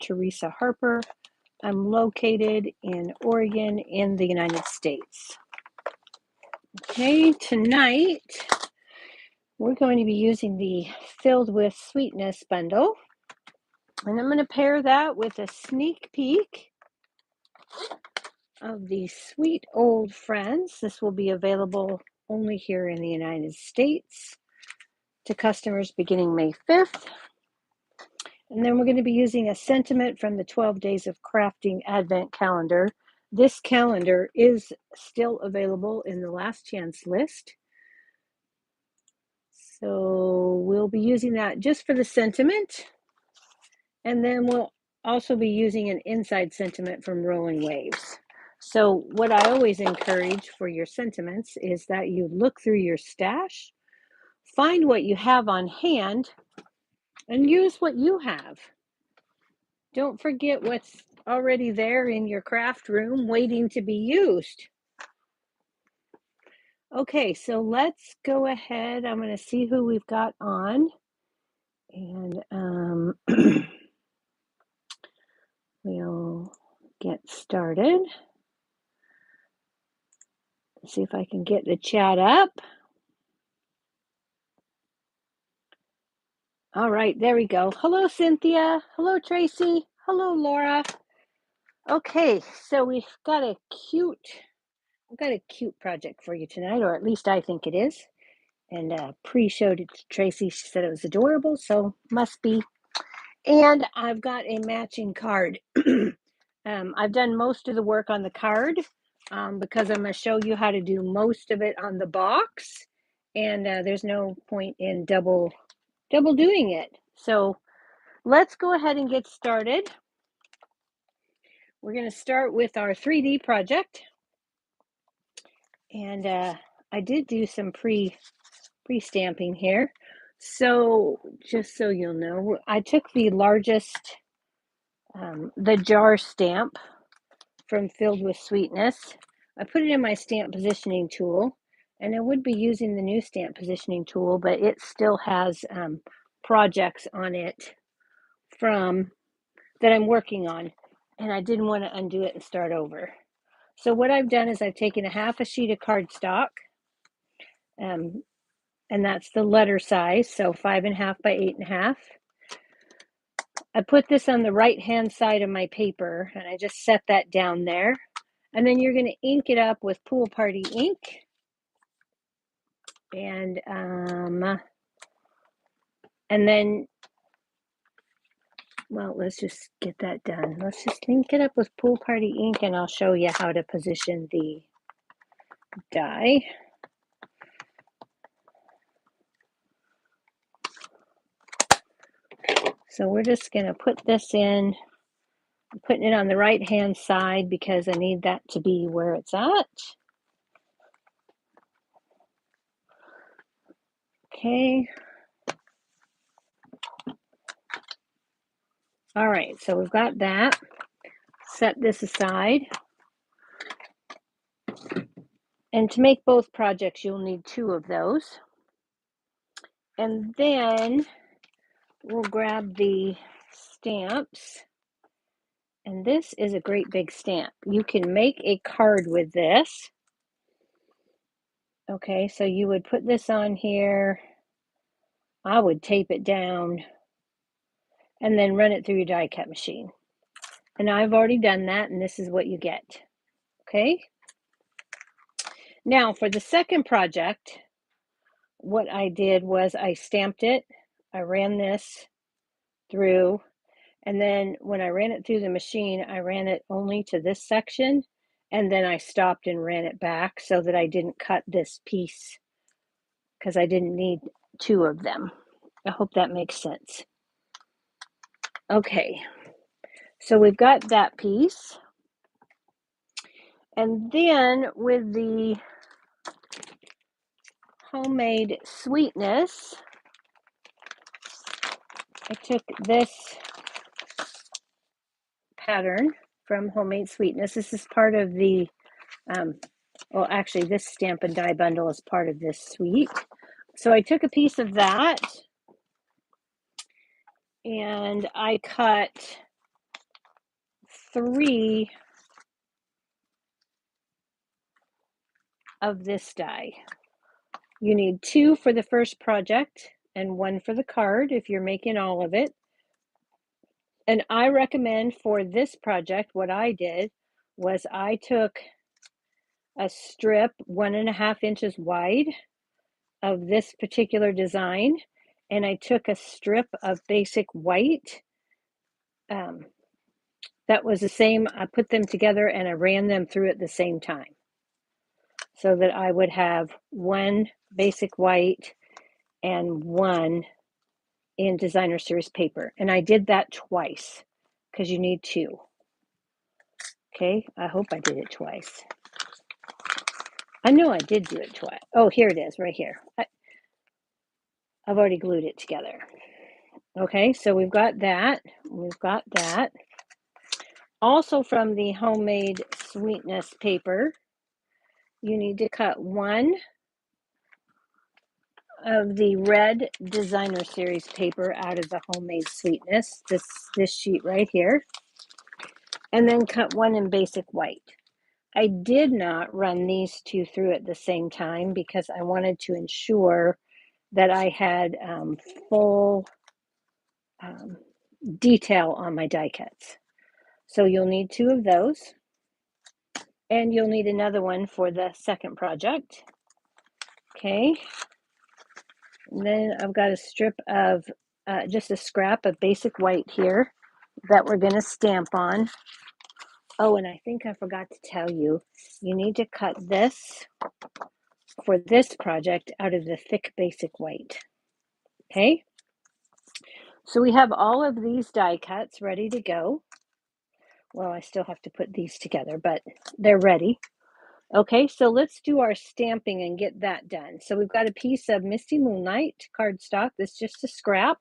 Teresa Harper. I'm located in Oregon in the United States. Okay, tonight we're going to be using the Filled with Sweetness bundle. And I'm going to pair that with a sneak peek of the Sweet Old Friends. This will be available only here in the United States to customers beginning May 5th. And then we're going to be using a sentiment from the 12 Days of Crafting Advent Calendar. This calendar is still available in the last chance list. So we'll be using that just for the sentiment. And then we'll also be using an inside sentiment from Rolling Waves. So what I always encourage for your sentiments is that you look through your stash, find what you have on hand, and use what you have. Don't forget what's already there in your craft room waiting to be used. Okay, so let's go ahead. I'm going to see who we've got on. And we'll get started. Let's see if I can get the chat up. All right, there we go. Hello, Cynthia. Hello, Tracy. Hello, Laura. Okay, so we've got a cute project for you tonight, or at least I think it is. And pre-showed it to Tracy. She said it was adorable, so must be. And I've got a matching card. I've done most of the work on the card because I'm going to show you how to do most of it on the box. And there's no point in double doing it. So let's go ahead and get started. We're going to start with our 3D project. And I did do some pre-stamping here. So just so you'll know, I took the largest, the jar stamp from Filled with Sweetness. I put it in my stamp positioning tool, and I would be using the new stamp positioning tool, but it still has projects on it from that I'm working on, and I didn't want to undo it and start over. So what I've done is I've taken a half a sheet of cardstock, and that's the letter size, so 5.5 by 8.5. I put this on the right hand side of my paper, and I just set that down there. And then you're going to ink it up with Pool Party ink. And then, well, let's just get that done. Let's just ink it up with Pool Party ink, and I'll show you how to position the die. So we're just going to put this in. I'm putting it on the right hand side because I need that to be where it's at. Okay. All right, so we've got that. Set this aside. And to make both projects, you'll need 2 of those. And then we'll grab the stamps. And this is a great big stamp. You can make a card with this. Okay, so you would put this on here. I would tape it down and then run it through your die cut machine. And I've already done that, and this is what you get. Okay. Now for the second project, what I did was I stamped it. I ran this through, and then when I ran it through the machine, I ran it only to this section, and then I stopped and ran it back so that I didn't cut this piece because I didn't need 2 of them. I hope that makes sense. Okay, so we've got that piece. And then with the Homemade Sweetness, I took this pattern from Homemade Sweetness. This is part of the, well, actually, this stamp and die bundle is part of this suite. So I took a piece of that and I cut 3 of this die. You need 2 for the first project and 1 for the card if you're making all of it. And I recommend for this project, what I did was I took a strip 1.5 inches wide of this particular design, and I took a strip of basic white that was the same. I put them together and I ran them through at the same time so that I would have 1 basic white and 1 in designer series paper. And I did that twice because you need 2. Okay, I hope I did it twice. I know I did do it twice. Oh, here it is, right here. I've already glued it together. Okay, so we've got that. We've got that. Also from the homemade sweetness paper, you need to cut 1 of the red designer series paper out of the homemade sweetness, this sheet right here, and then cut 1 in basic white. I did not run these 2 through at the same time because I wanted to ensure that I had full detail on my die cuts. So you'll need 2 of those, and you'll need another one for the second project. Okay, and then I've got a strip of just a scrap of basic white here that we're going to stamp on. Oh, and I think I forgot to tell you, you need to cut this for this project out of the thick basic white. Okay, so we have all of these die cuts ready to go. Well, I still have to put these together, but they're ready. Okay, so let's do our stamping and get that done. So we've got a piece of Misty Moonlight cardstock. That's just a scrap.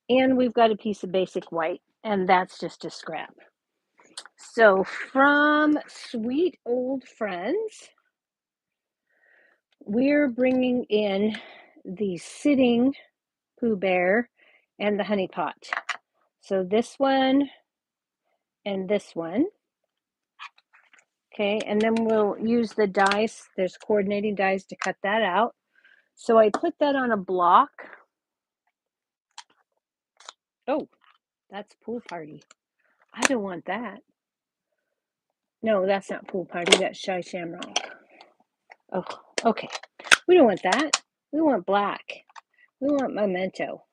And we've got a piece of basic white, and that's just a scrap. So from Sweet Old Friends, we're bringing in the Sitting Pooh Bear and the Honey Pot. So this one and this one. Okay, and then we'll use the dies. There's coordinating dies to cut that out. So I put that on a block. Oh, that's Pool Party. I don't want that. No, that's not Pool Party. That's Shy Shamrock. Oh, okay. We don't want that. We want black. We want Memento.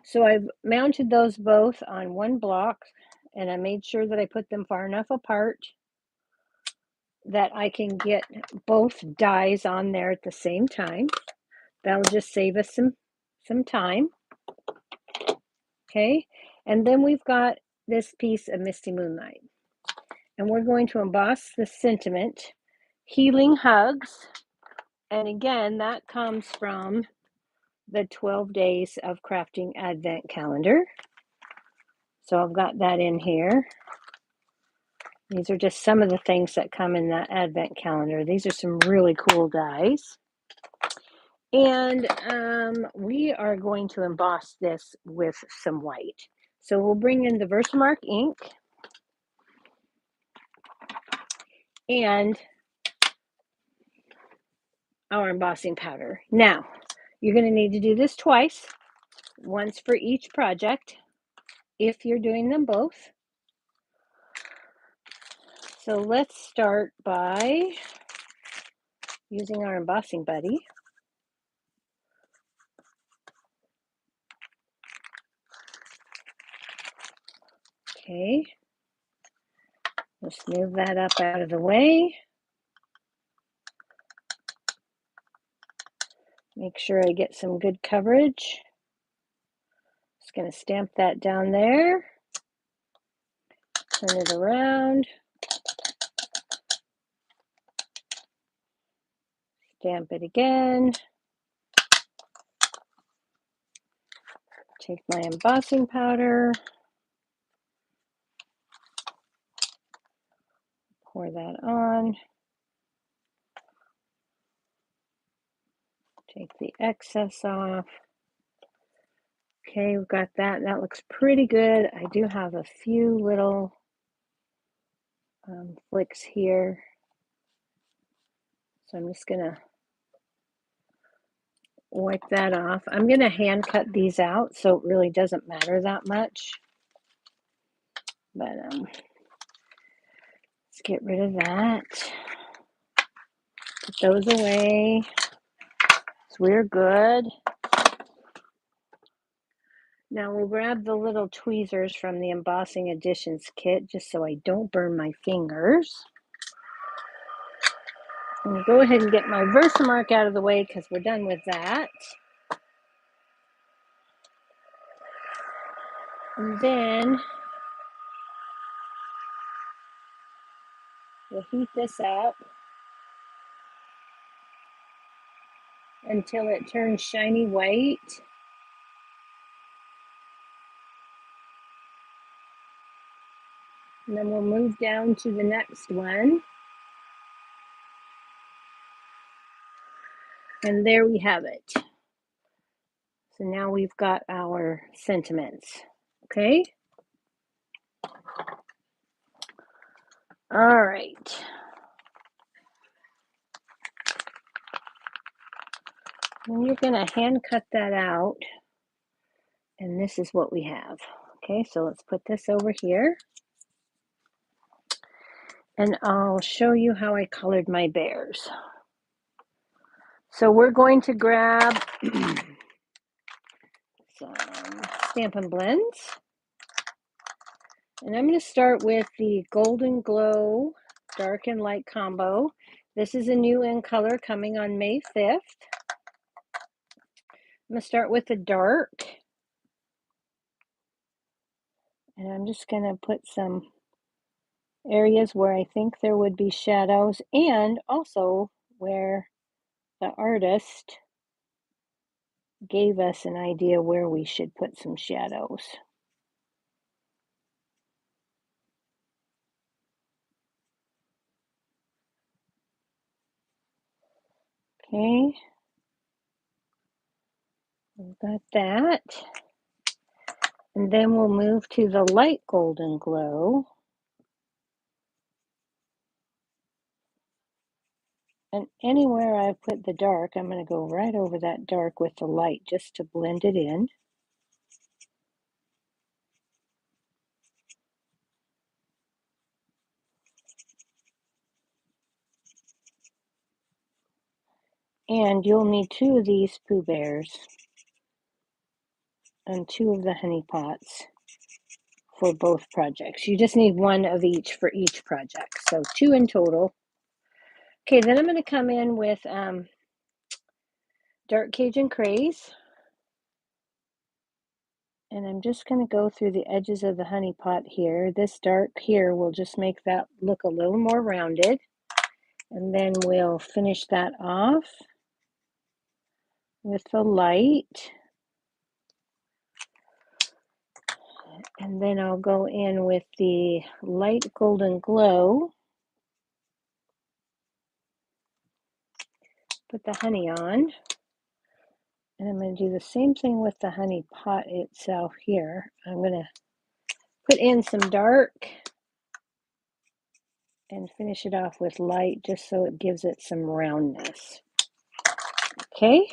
So I've mounted those both on one block, and I made sure that I put them far enough apart that I can get both dies on there at the same time. That'll just save us some time. Okay, and then we've got this piece of Misty Moonlight, and we're going to emboss the sentiment, Healing Hugs, and again, that comes from the 12 Days of Crafting Advent Calendar. So I've got that in here. These are just some of the things that come in that Advent Calendar. These are some really cool dies. And we are going to emboss this with some white. So we'll bring in the Versamark ink and our embossing powder. Now, you're going to need to do this twice, once for each project, if you're doing them both. So let's start by using our embossing buddy. Okay, let's move that up out of the way. Make sure I get some good coverage. Just going to stamp that down there. Turn it around. Stamp it again. Take my embossing powder. Pour that on. Take the excess off. Okay, we've got that. That looks pretty good. I do have a few little flicks here. So I'm just gonna wipe that off. I'm gonna hand cut these out, so it really doesn't matter that much. But let's get rid of that. Put those away. So we're good. Now we'll grab the little tweezers from the Embossing Editions kit just so I don't burn my fingers. I'm going to go ahead and get my Versamark out of the way because we're done with that. And then we'll heat this up until it turns shiny white. And then we'll move down to the next one. And there we have it. So now we've got our sentiments. Okay. All right. And you're going to hand cut that out. And this is what we have. Okay, so let's put this over here. And I'll show you how I colored my bears. So we're going to grab some Stampin' Blends. And I'm going to start with the Golden Glow Dark and Light Combo. This is a new in color coming on May 5th. I'm going to start with the dark. And I'm just going to put some areas where I think there would be shadows and also where the artist gave us an idea where we should put some shadows. Okay, we've got that. And then we'll move to the light Golden Glow. And anywhere I put the dark, I'm going to go right over that dark with the light just to blend it in. And you'll need 2 of these Pooh Bears and 2 of the honey pots for both projects. You just need 1 of each for each project, so 2 in total. Okay, then I'm going to come in with Dark Cajun Craze. And I'm just going to go through the edges of the honey pot here. This dark here will just make that look a little more rounded. And then we'll finish that off with the light. And then I'll go in with the light Golden Glow. Put the honey on. And I'm going to do the same thing with the honey pot itself here. I'm going to put in some dark and finish it off with light just so it gives it some roundness. Okay.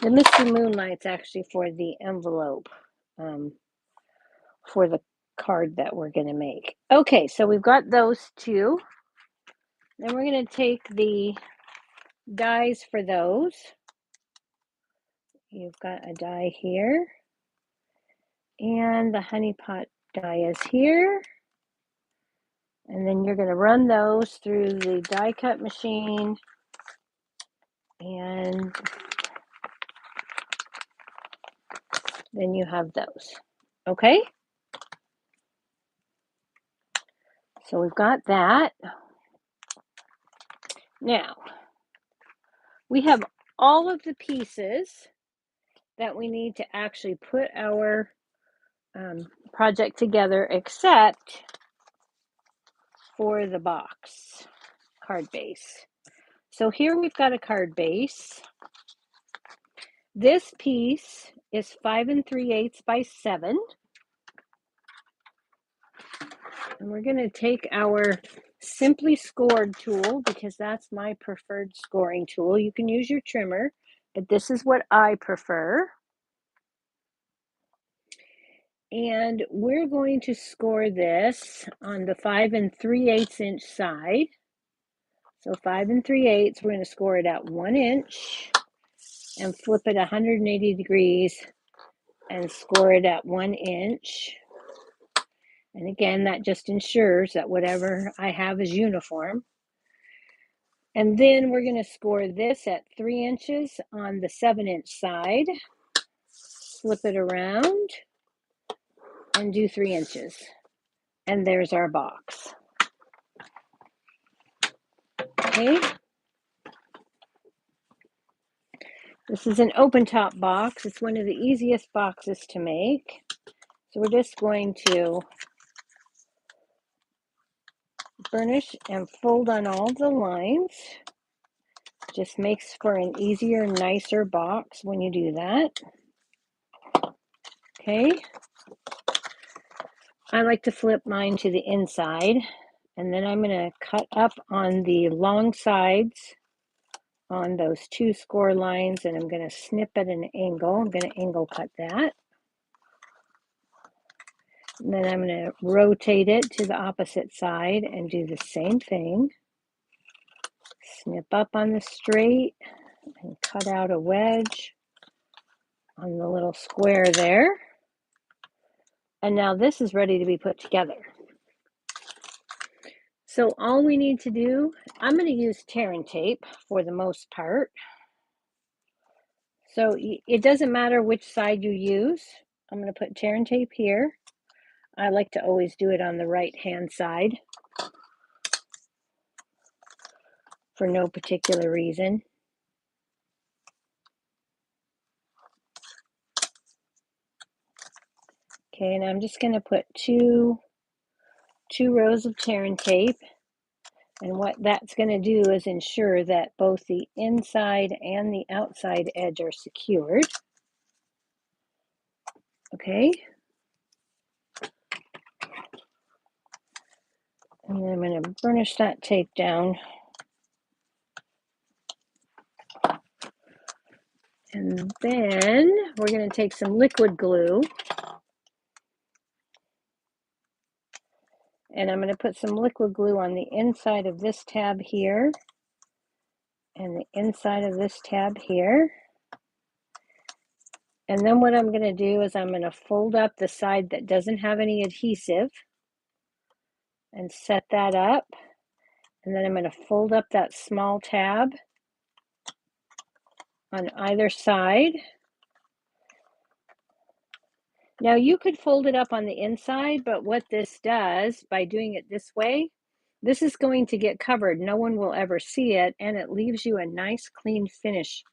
The Misty Moonlight's actually for the envelope, for the card that we're going to make. Okay, so we've got those 2. Then we're going to take the dies for those. You've got a die here. And the honey pot die is here. And then you're going to run those through the die cut machine. And then you have those. Okay? So we've got that. Now, we have all of the pieces that we need to actually put our project together except for the box card base. So here we've got a card base. This piece is 5 3/8 by 7. And we're going to take our Simply Scored tool, because that's my preferred scoring tool. You can use your trimmer, but this is what I prefer. And we're going to score this on the 5 3/8 inch side. So 5 3/8, we're going to score it at 1 inch and flip it 180 degrees and score it at 1 inch. And again, that just ensures that whatever I have is uniform. And then we're going to score this at 3 inches on the 7-inch side. Flip it around and do 3 inches. And there's our box. Okay. This is an open top box. It's one of the easiest boxes to make. So we're just going to burnish and fold on all the lines. Just makes for an easier, nicer box when you do that. Okay. I like to flip mine to the inside, and then I'm going to cut up on the long sides on those 2 score lines, and I'm going to snip at an angle. I'm going to angle cut that. And then I'm going to rotate it to the opposite side and do the same thing. Snip up on the straight and cut out a wedge on the little square there. And now this is ready to be put together. So all we need to do, I'm going to use tear and tape for the most part. So it doesn't matter which side you use. I'm going to put tear and tape here. I like to always do it on the right hand side for no particular reason. Okay, and I'm just going to put two rows of tear and tape. And what that's going to do is ensure that both the inside and the outside edge are secured. Okay. And then I'm going to burnish that tape down. And then we're going to take some liquid glue. And I'm going to put some liquid glue on the inside of this tab here and the inside of this tab here. And then what I'm going to do is I'm going to fold up the side that doesn't have any adhesive and set that up. And then I'm going to fold up that small tab on either side. Now you could fold it up on the inside, but what this does by doing it this way, this is going to get covered. No one will ever see it, and it leaves you a nice clean finish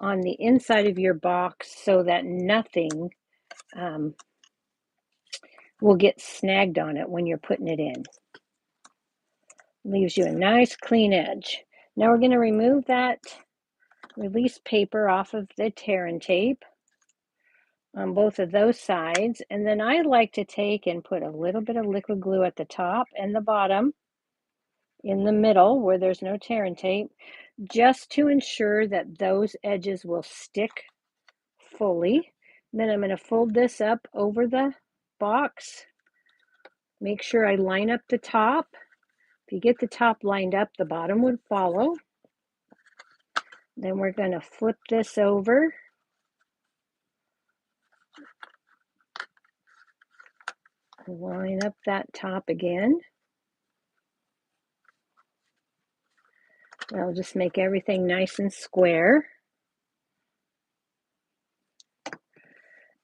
on the inside of your box so that nothing will get snagged on it when you're putting it in. Leaves you a nice clean edge. Now we're going to remove that release paper off of the tear and tape on both of those sides, and then I like to take and put a little bit of liquid glue at the top and the bottom in the middle where there's no tear and tape, just to ensure that those edges will stick fully. Then I'm going to fold this up over the box. Make sure I line up the top. If you get the top lined up, the bottom would follow. Then we're going to flip this over. Line up that top again. I'll just make everything nice and square.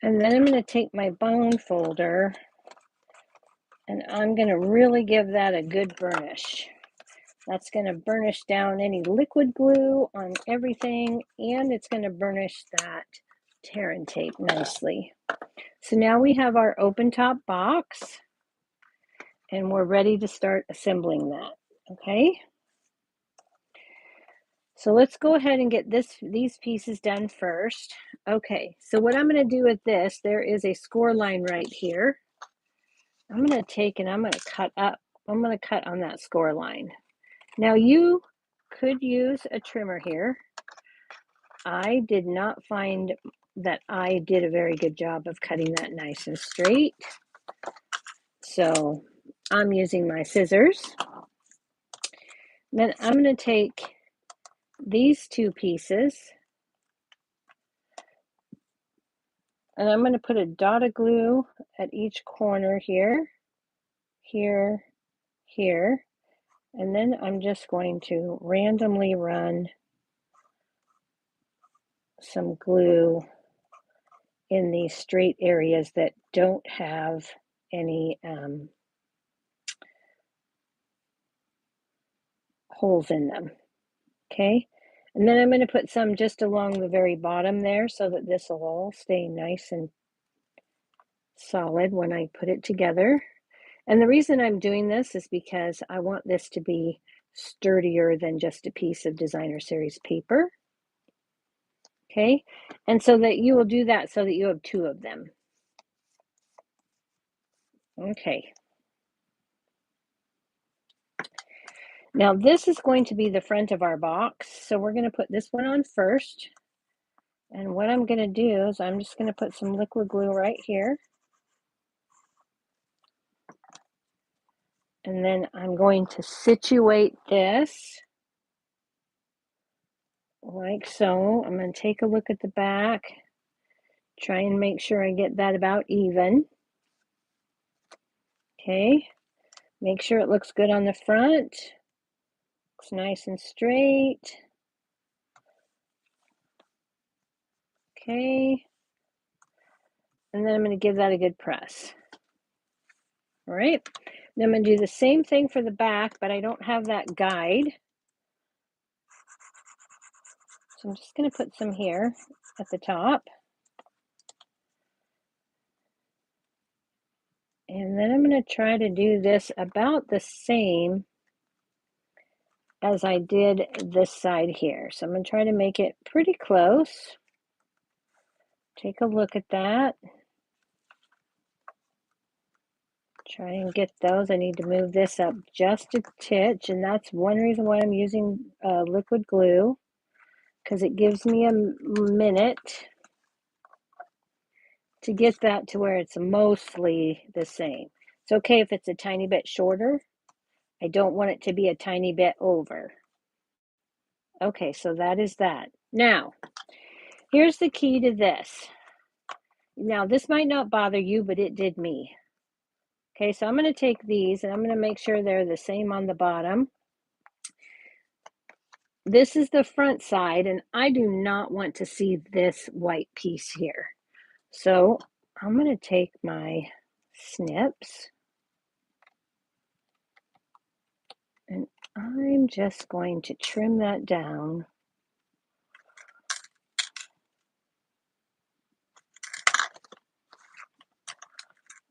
And then I'm going to take my bone folder and I'm going to really give that a good burnish. That's going to burnish down any liquid glue on everything, and it's going to burnish that tear and tape nicely. So now we have our open top box, and we're ready to start assembling that. Okay. So let's go ahead and get these pieces done first. Okay, so what I'm going to do with this, there is a score line right here. I'm going to take and I'm going to cut up. I'm going to cut on that score line. Now you could use a trimmer here. I did not find that I did a very good job of cutting that nice and straight. So I'm using my scissors. Then I'm going to take these two pieces and I'm going to put a dot of glue at each corner here, here, here, and then I'm just going to randomly run some glue in these straight areas that don't have any holes in them. Okay, and then I'm going to put some just along the very bottom there so that this will all stay nice and solid when I put it together. And the reason I'm doing this is because I want this to be sturdier than just a piece of designer series paper. Okay, and so that you will do that so that you have two of them. Okay. Now this is going to be the front of our box. So we're going to put this one on first. And what I'm going to do is I'm just going to put some liquid glue right here. And then I'm going to situate this like so. I'm going to take a look at the back, try and make sure I get that about even. Okay, make sure it looks good on the front. Looks nice and straight. Okay, and then I'm going to give that a good press. All right, then I'm going to do the same thing for the back, but I don't have that guide. So I'm just going to put some here at the top. And then I'm going to try to do this about the same as I did this side here. So I'm going to try to make it pretty close. Take a look at that. Try and get those. I need to move this up just a titch, and that's one reason why I'm using liquid glue, because it gives me a minute to get that to where it's mostly the same. It's okay if it's a tiny bit shorter. I don't want it to be a tiny bit over. Okay, so that is that. Now, here's the key to this. Now, this might not bother you, but it did me. Okay, so I'm going to take these and I'm going to make sure they're the same on the bottom. This is the front side, and I do not want to see this white piece here. So I'm going to take my snips and I'm just going to trim that down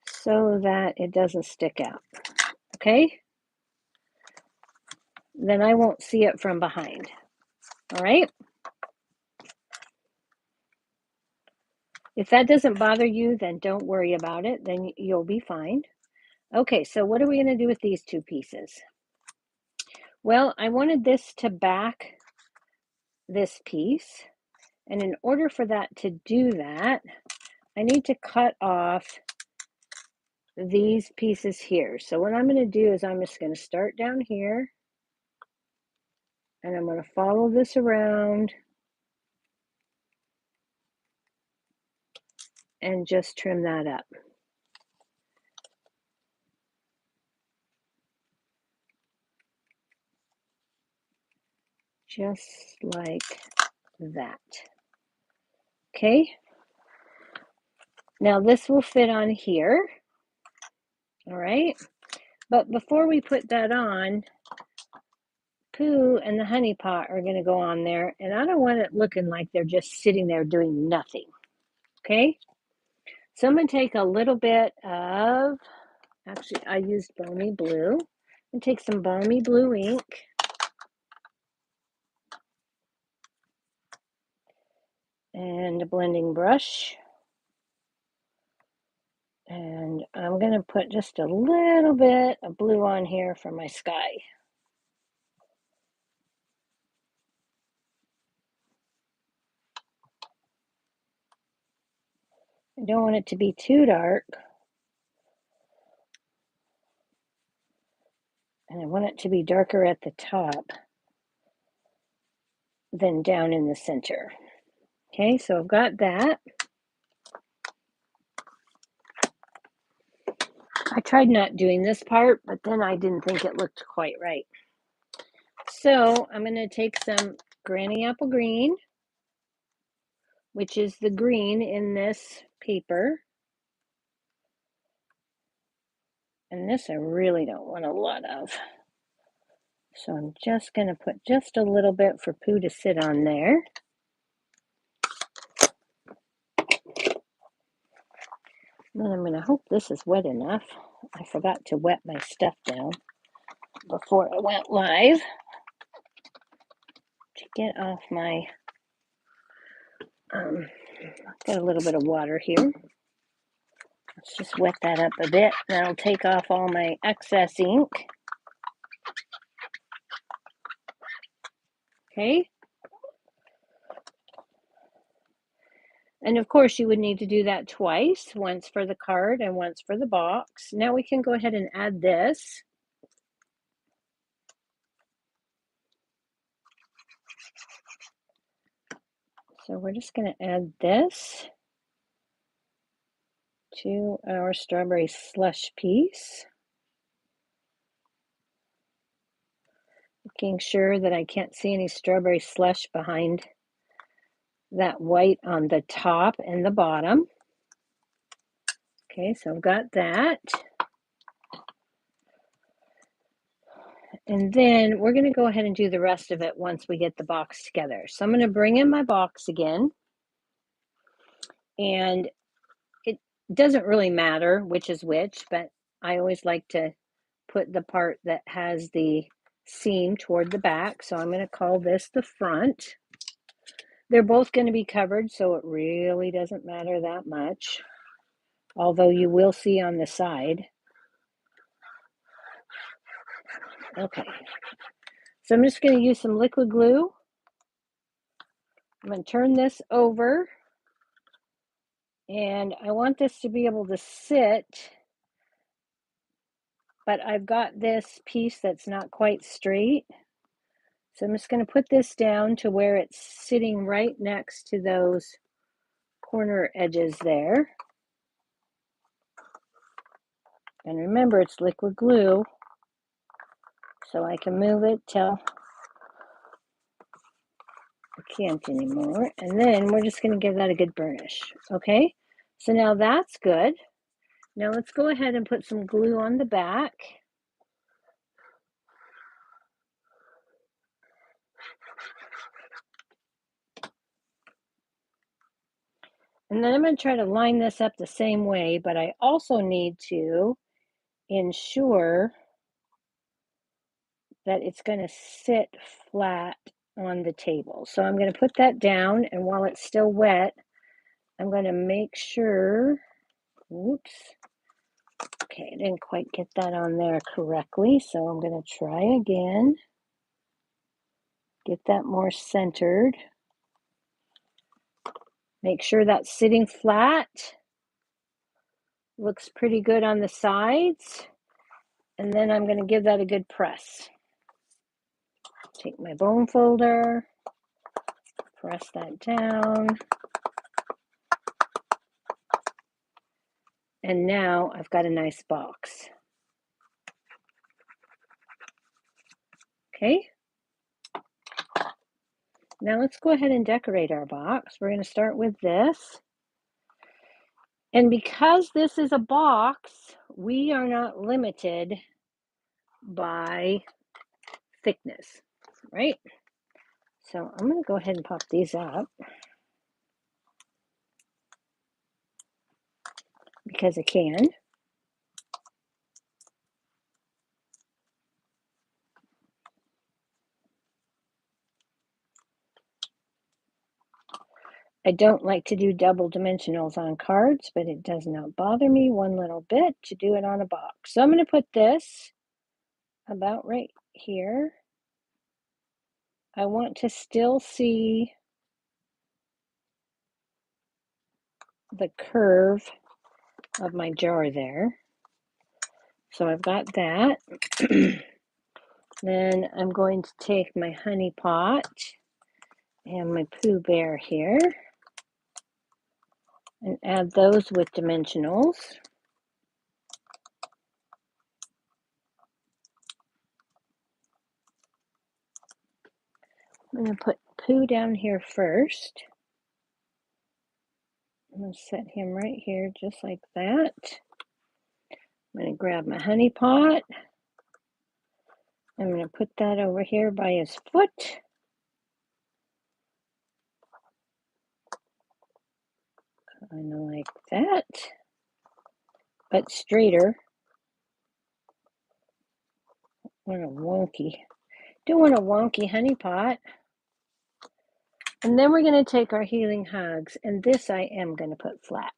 so that it doesn't stick out. Okay? Then I won't see it from behind. All right? If that doesn't bother you, then don't worry about it. Then you'll be fine. Okay, so what are we going to do with these two pieces? Well, I wanted this to back this piece. And in order for that to do that, I need to cut off these pieces here. So what I'm going to do is I'm just going to start down here. And I'm going to follow this around and just trim that up. Just like that. Okay. Now this will fit on here. All right. But before we put that on, Pooh and the honey pot are going to go on there. And I don't want it looking like they're just sitting there doing nothing. Okay. So I'm going to take a little bit of, actually I used Balmy Blue. And take some Balmy Blue ink. and a blending brush. And I'm going to put just a little bit of blue on here for my sky. I don't want it to be too dark. And I want it to be darker at the top than down in the center. Okay, so I've got that. I tried not doing this part, but then I didn't think it looked quite right. So I'm going to take some Granny Apple Green, which is the green in this paper. And this I really don't want a lot of. So I'm just going to put just a little bit for Pooh to sit on there. And then I'm going to hope this is wet enough. I forgot to wet my stuff down before I went live to get off my, got a little bit of water here. Let's just wet that up a bit, and I'll take off all my excess ink. Okay. And of course you would need to do that twice, once for the card and once for the box. Now we can go ahead and add this. So we're just going to add this to our strawberry slush piece. Making sure that I can't see any strawberry slush behind that white on the top and the bottom. Okay, so I've got that. And then we're going to go ahead and do the rest of it once we get the box together. So I'm going to bring in my box again. And it doesn't really matter which is which, but I always like to put the part that has the seam toward the back. So I'm going to call this the front. They're both going to be covered, so it really doesn't matter that much. Although you will see on the side. Okay. So I'm just going to use some liquid glue. I'm going to turn this over. And I want this to be able to sit, but I've got this piece that's not quite straight. So I'm just going to put this down to where it's sitting right next to those corner edges there. And remember, it's liquid glue, so I can move it till I can't anymore. And then we're just going to give that a good burnish. Okay, so now that's good. Now let's go ahead and put some glue on the back. And then I'm going to try to line this up the same way, but I also need to ensure that it's going to sit flat on the table. So I'm going to put that down, and while it's still wet, I'm going to make sure, oops, okay, I didn't quite get that on there correctly, so I'm going to try again, get that more centered, make sure that's sitting flat, looks pretty good on the sides, and then I'm going to give that a good press. Take my bone folder, press that down. And now I've got a nice box. Okay. Now let's go ahead and decorate our box. We're going to start with this. And because this is a box, we are not limited by thickness, right? So I'm going to go ahead and pop these up because I can. I I don't like to do double dimensionals on cards, but it does not bother me one little bit to do it on a box. So I'm going to put this about right here. I want to still see the curve of my jar there. So I've got that. Then I'm going to take my honey pot and my Pooh Bear here and add those with dimensionals. I'm going to put Pooh down here first. I'm going to set him right here just like that. I'm going to grab my honey pot. I'm going to put that over here by his foot. Kind of like that, but straighter. What a wonky. Don't want a wonky honey pot. And then we're going to take our healing hugs, and this I am going to put flat.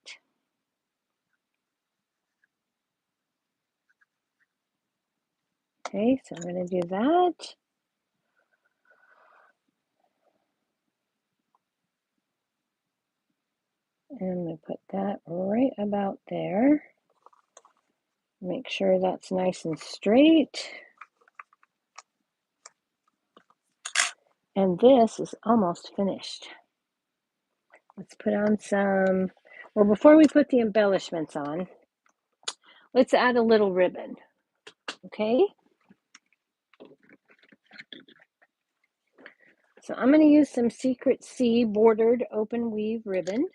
Okay, so I'm going to do that. And I'm going to put that right about there. Make sure that's nice and straight. And this is almost finished. Let's put on some, well, before we put the embellishments on, let's add a little ribbon, okay? So I'm going to use some Secret Sea bordered open weave ribbon.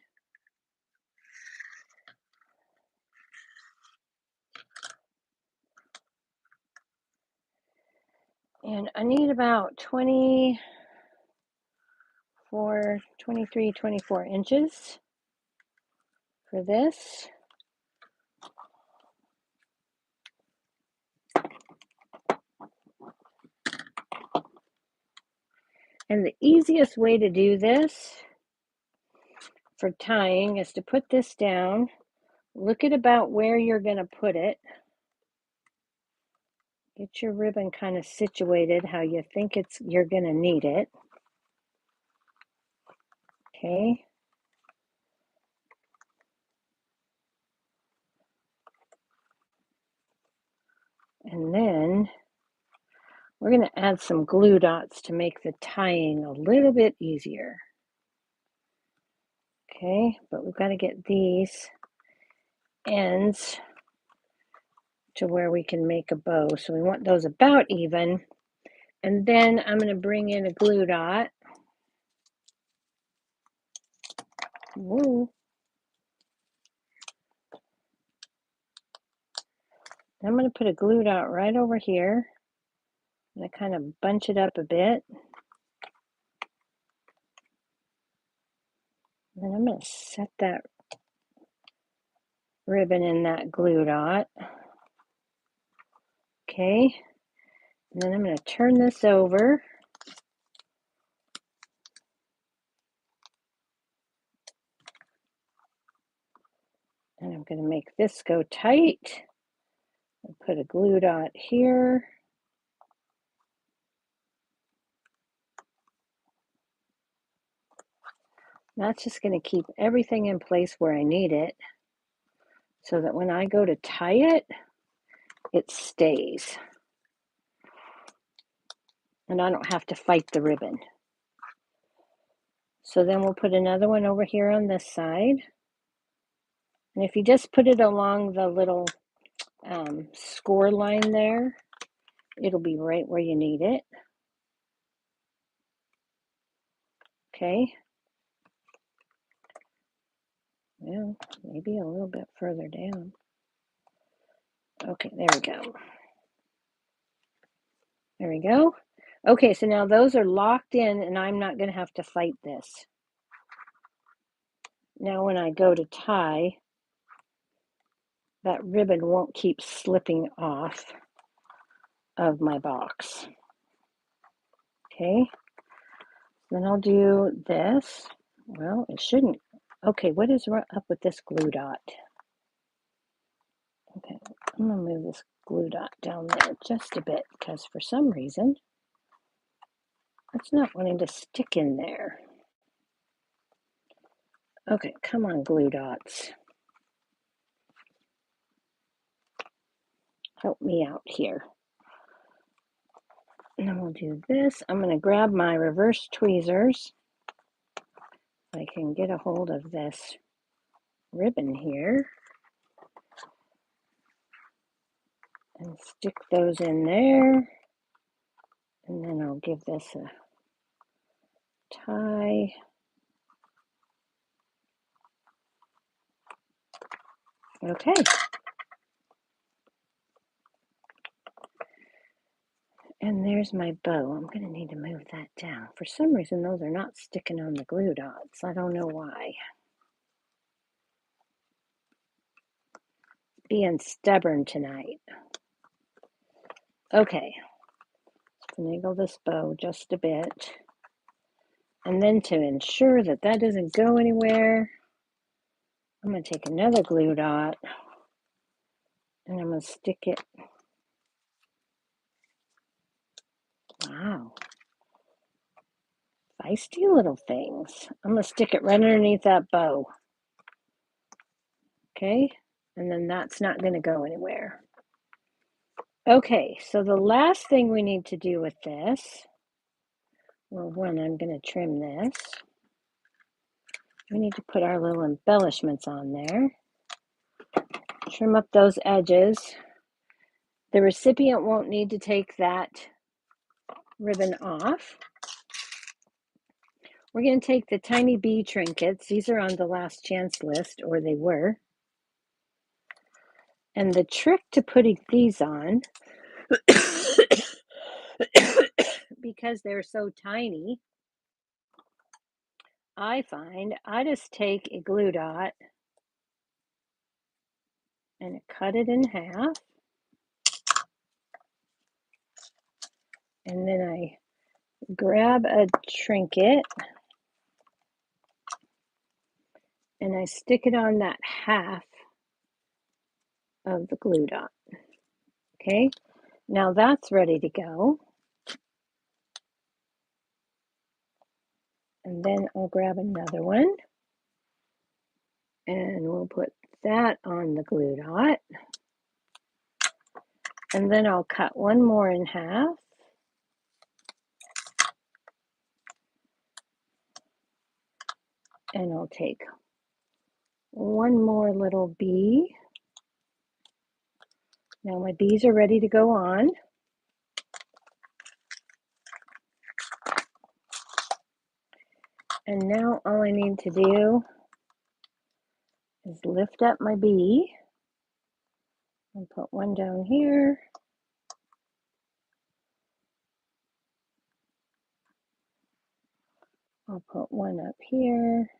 And I need about 23, 24 inches for this. And the easiest way to do this for tying is to put this down, look at about where you're going to put it, get your ribbon kind of situated how you think you're going to need it. Okay. And then we're going to add some glue dots to make the tying a little bit easier. Okay, but we've got to get these ends to where we can make a bow. So we want those about even. And then I'm going to bring in a glue dot. Woo. I'm going to put a glue dot right over here. I'm going to kind of bunch it up a bit. Then I'm going to set that ribbon in that glue dot. Okay. And then I'm going to turn this over. And I'm going to make this go tight. I'll put a glue dot here. That's just going to keep everything in place where I need it so that when I go to tie it, it stays. And I don't have to fight the ribbon. So then we'll put another one over here on this side. And if you just put it along the little score line there, it'll be right where you need it. Okay. Well, maybe a little bit further down. Okay, there we go. There we go. Okay, so now those are locked in and I'm not going to have to fight this. Now when I go to tie, that ribbon won't keep slipping off of my box. Okay, then I'll do this. Well, it shouldn't. Okay, what is up with this glue dot? Okay, I'm going to move this glue dot down there just a bit because for some reason it's not wanting to stick in there. Okay, come on, glue dots. Help me out here. And then we'll do this. I'm going to grab my reverse tweezers. I can get a hold of this ribbon here and stick those in there. And then I'll give this a tie. Okay. And there's my bow. I'm going to need to move that down. For some reason, those are not sticking on the glue dots. I don't know why. Being stubborn tonight. Okay. Finagle this bow just a bit. And then to ensure that that doesn't go anywhere, I'm going to take another glue dot and I'm going to stick it. Wow. Feisty little things. I'm going to stick it right underneath that bow. Okay. And then that's not going to go anywhere. Okay. So the last thing we need to do with this, well, one, I'm going to trim this. We need to put our little embellishments on there. Trim up those edges. The recipient won't need to take that ribbon off. We're going to take the tiny bee trinkets. These are on the last chance list, or they were. And the trick to putting these on, because they're so tiny, I find I just take a glue dot and cut it in half. And then I grab a trinket and I stick it on that half of the glue dot. Okay, now that's ready to go. And then I'll grab another one and we'll put that on the glue dot. And then I'll cut one more in half. And I'll take one more little bee. Now my bees are ready to go on. And now all I need to do is lift up my bee and put one down here. I'll put one up here.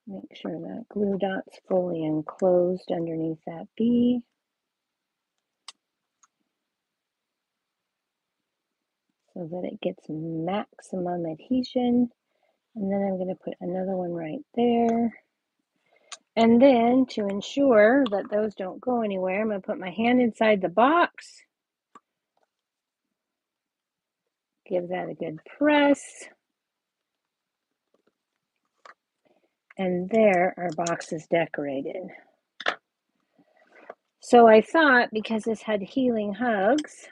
Make sure that glue dot's fully enclosed underneath that bee. So that it gets maximum adhesion. And then I'm going to put another one right there. And then to ensure that those don't go anywhere, I'm going to put my hand inside the box. Give that a good press. And there our box is decorated. So I thought, because this had healing hugs,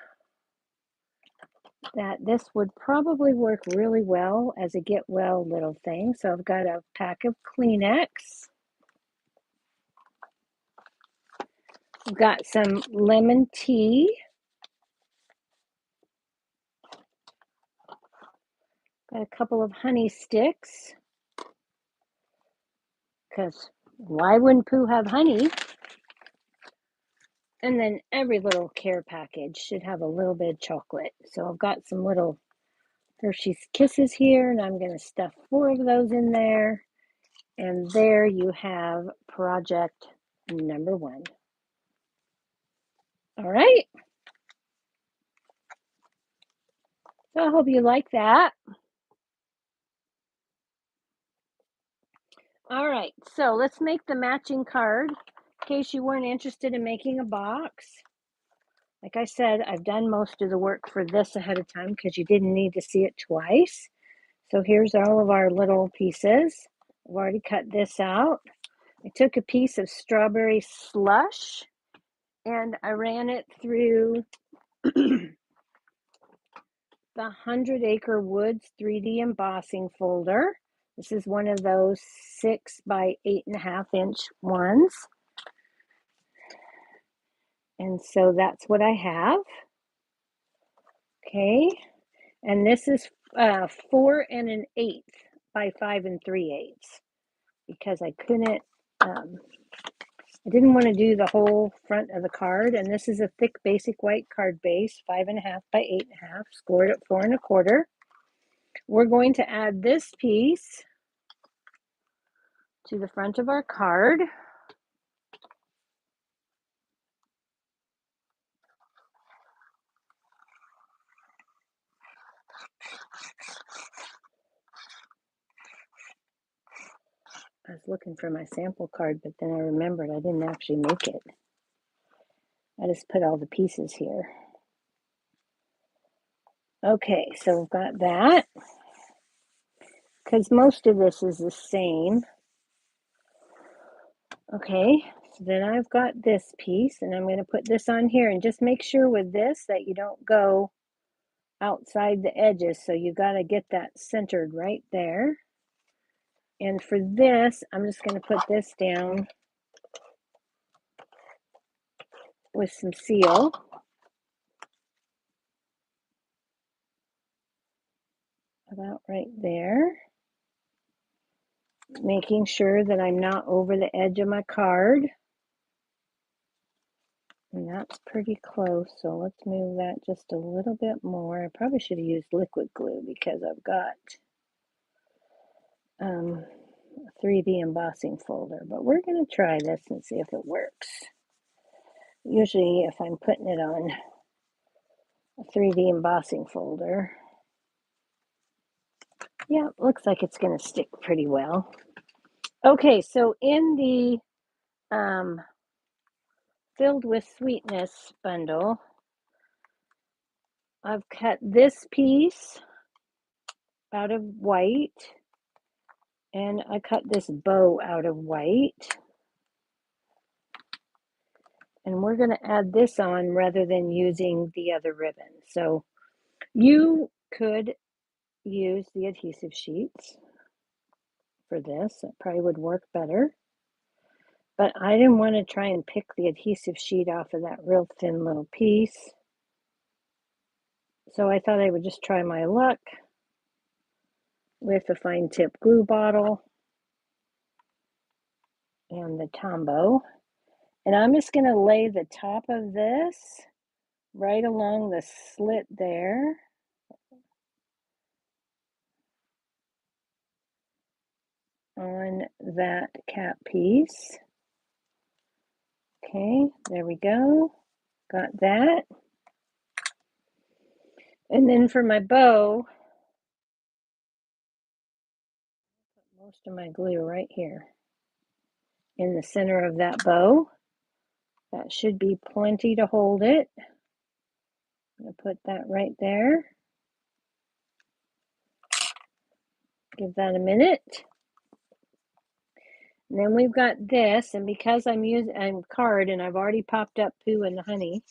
that this would probably work really well as a get well little thing. So I've got a pack of Kleenex. I've got some lemon tea. Got a couple of honey sticks. Because why wouldn't Pooh have honey? And then every little care package should have a little bit of chocolate. So I've got some little Hershey's Kisses here, and I'm going to stuff 4 of those in there. And there you have project number 1. All right. So I hope you like that. All right, so let's make the matching card. In case you weren't interested in making a box. Like I said, I've done most of the work for this ahead of time because you didn't need to see it twice. So here's all of our little pieces. I've already cut this out. I took a piece of strawberry slush and I ran it through the 100 Acre Woods 3D embossing folder. This is one of those 6 by 8.5 inch ones. And so that's what I have. Okay. And this is 4 1/8 by 5 3/8 because I couldn't, I didn't want to do the whole front of the card. And this is a thick basic white card base, 5.5 by 8.5, scored at 4 1/4. We're going to add this piece to the front of our card. I was looking for my sample card, but then I remembered I didn't actually make it. I just put all the pieces here. Okay, so we've got that. Because most of this is the same. Okay, so then I've got this piece, and I'm going to put this on here, and just make sure with this that you don't go outside the edges. So you got to get that centered right there. And for this, I'm just going to put this down with some seal. About right there. Making sure that I'm not over the edge of my card. And that's pretty close, so let's move that just a little bit more. I probably should have used liquid glue because I've got a 3D embossing folder, but we're going to try this and see if it works. Usually if I'm putting it on a 3D embossing folder, yeah, looks like it's going to stick pretty well. Okay, so in the Filled with Sweetness bundle, I've cut this piece out of white, and I cut this bow out of white. And we're going to add this on rather than using the other ribbon. So you could use the adhesive sheets for this. It probably would work better. But I didn't want to try and pick the adhesive sheet off of that real thin little piece. So I thought I would just try my luck with the fine tip glue bottle and the Tombow. And I'm just going to lay the top of this right along the slit there. On that cap piece. Okay, there we go. Got that. And then for my bow, put most of my glue right here in the center of that bow. That should be plenty to hold it. I'm going to put that right there. Give that a minute. And then we've got this, and because I'm card and I've already popped up Pooh and the Honey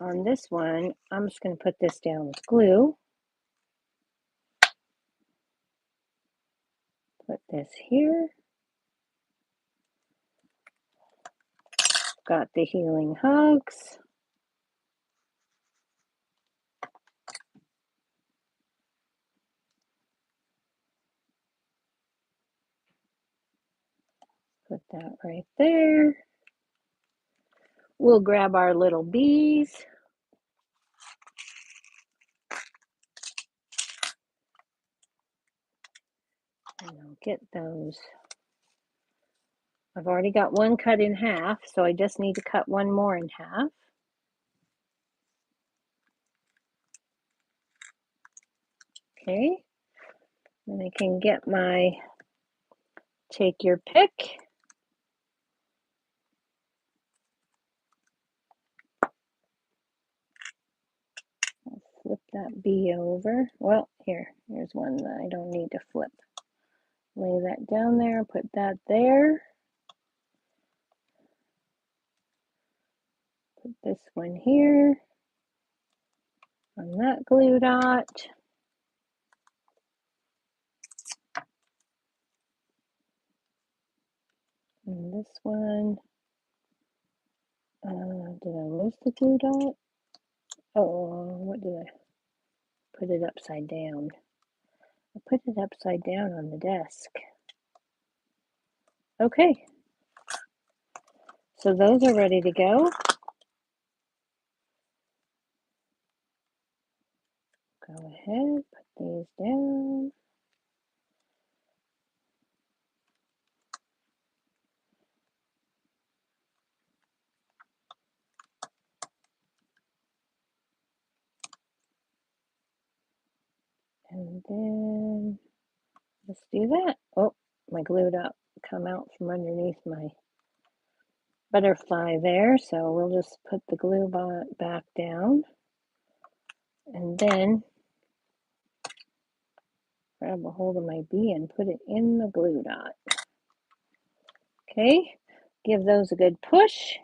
on this one, I'm just going to put this down with glue. Put this here. Got the Healing Hugs. Put that right there. We'll grab our little bees. And I'll get those. I've already got one cut in half, so I just need to cut one more in half. Okay, and I can get my take your pick. I'll flip that B over. Well, here's one that I don't need to flip. Lay that down there, put that there. Put this one here on that glue dot. And this one, did I lose the glue dot? Oh, what did I put it upside down? I put it upside down on the desk. Okay, so those are ready to go. Go ahead, put these down. And then let's do that. Oh, my glue dot come out from underneath my butterfly there, so we'll just put the glue back down and then grab a hold of my B and put it in the glue dot. Okay, give those a good push.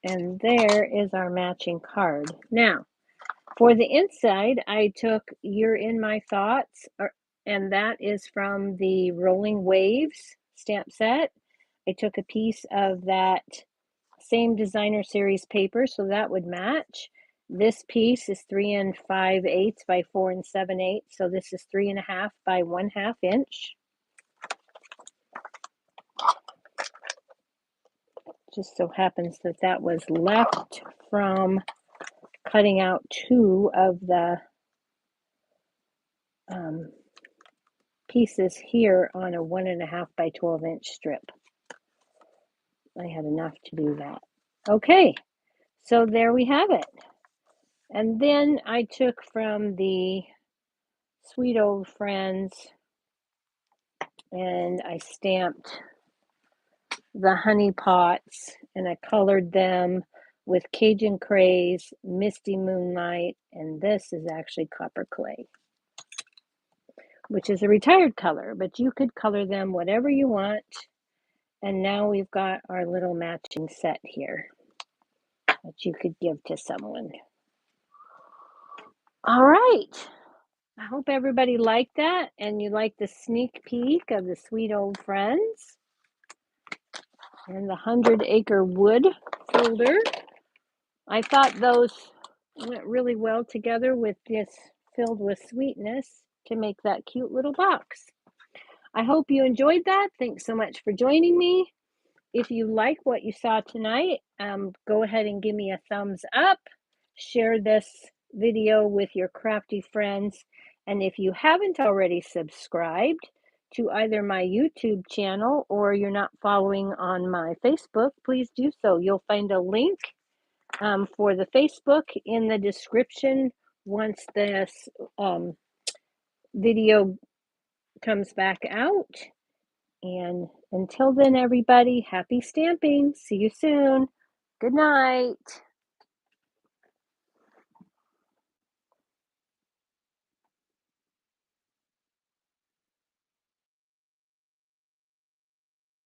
And there is our matching card. Now, for the inside, I took You're in My Thoughts, and that is from the Rolling Waves stamp set. I took a piece of that same designer series paper, so that would match. This piece is 3 5/8 by 4 7/8, so this is 3.5 by 1/2 inch. Just so happens that that was left from cutting out 2 of the pieces here on a 1.5 by 12 inch strip. I had enough to do that. Okay, so there we have it. And then I took from the Sweet Old Friends and I stamped the honey pots and I colored them with Cajun Craze, Misty Moonlight, and this is actually Copper Clay, which is a retired color, but you could color them whatever you want. And now we've got our little matching set here that you could give to someone. All right. I hope everybody liked that and you liked the sneak peek of the Sweet Old Friends and the 100 Acre Wood folder. I thought those went really well together with this Filled with Sweetness to make that cute little box. I hope you enjoyed that. Thanks so much for joining me. If you like what you saw tonight, go ahead and give me a thumbs up. Share this video with your crafty friends. And if you haven't already subscribed to either my YouTube channel or you're not following on my Facebook, please do so. You'll find a link for the Facebook in the description once this video comes back out. And until then, everybody, happy stamping. See you soon. Good night.